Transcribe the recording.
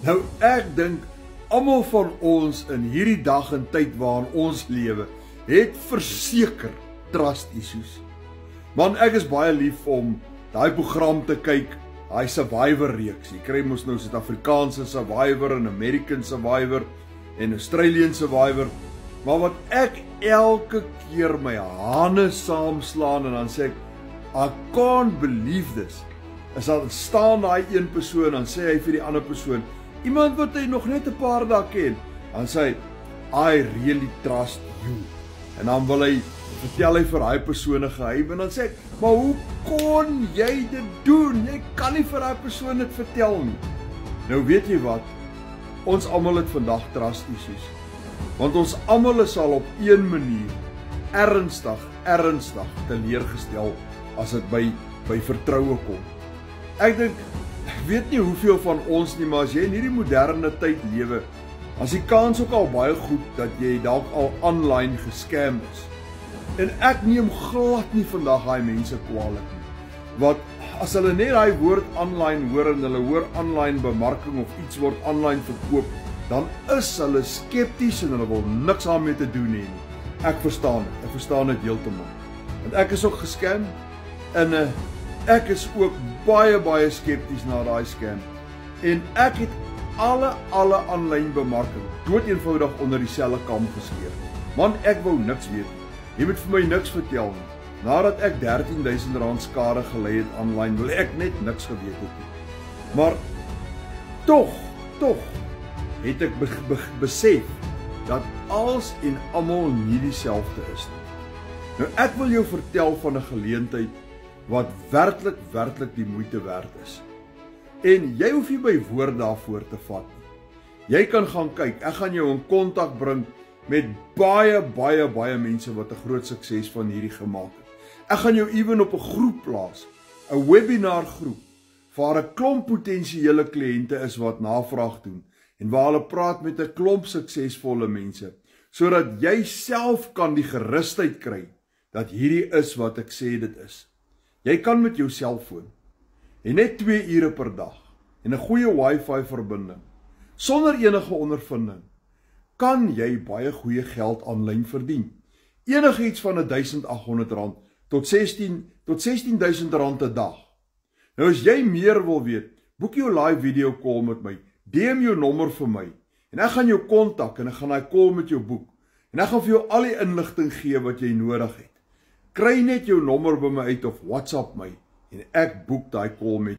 Nou ek dink almal van ons in hierdie dag en tyd waarin ons lewe, het verseker trust issues. Man, ek is baie lief om daai program te kyk, daai Survivor reeks. Jy kry mos nou Suid-Afrikaanse Survivor en American Survivor en Australian Survivor. Maar wat ek elke keer my hande saamslaan en dan sê ek, I can't believe this, is dan staan daai een persoon, dan sê hy vir die ander persoon, iemand wat hy nog net 'n paar dae ken, dan sê hy, I really trust you. En dan wil hy, vertel hy vir daai persoon 'n geheim, en dan sê ek, maar hoe kon jy dit doen? Jy kan nie vir daai persoon dit vertel nie. Nou weet jy wat, ons almal het vandag trust issues. Want ons almal is al op een manier ernstig teleurgestel as dit by vertroue kom. Ek weet nie hoeveel van ons nie, maar as jy in hierdie moderne tyd lewe, as die kans ook al baie goed dat jy dalk al online gescam is. En ek neem glad nie vandag daai mense kwaadlik nie. Want as hulle net daai woord online hoor en hulle hoor online bemarking of iets word online verkoop, dan is hulle skepties en hulle wil niks daarmee te doen hê nie. Ek verstaan dit heeltemal. Want ek is ook gescam en ek is ook baie skepties na daai scam. En ek het alle aanlyn bemarking dood eenvoudig onder dieselfde kam geskeer. Man, ek wou niks weet. Jy moet vir my niks vertel nie. Nadat ek R13.000 skade gelei het aanlyn, wil ek net niks geweet het nie. Maar tog het ek besef dat als en almal nie dieselfde is nie. Nou ek wil jou vertel van 'n geleentheid wat werklik die moeite werd is. En jy hoef nie my woord daarvoor te vat nie. Jy kan gaan kyk, ek gaan jou in kontak bring met baie mense wat 'n groot sukses van hierdie gemaak het. Ek gaan jou ewen op 'n groep plaas, 'n webinar groep, waar 'n klomp potensiële kliënte is wat navraag doen, en waar hulle praat met 'n klomp suksesvolle mense, sodat jy self kan die gerusheid kry, dat hierdie is wat ek sê dit is. Jy kan met jou selfoon, en net 2 ure per dag, en 'n goeie wifi verbinding, sonder enige ondervinding, kan jy baie goeie geld aanlyn verdien. Enige iets van R1.800 tot R16.000 'n dag. Nou as jy meer wil weet, boek jou live video call met my, DM jou nommer vir my, en ek gaan jou kontak, en ek gaan daai call met jou boek, en ek gaan vir jou al die inligting gee wat jy nodig het. Kry net jou nommer by my uit of WhatsApp my, en ek boek daai call met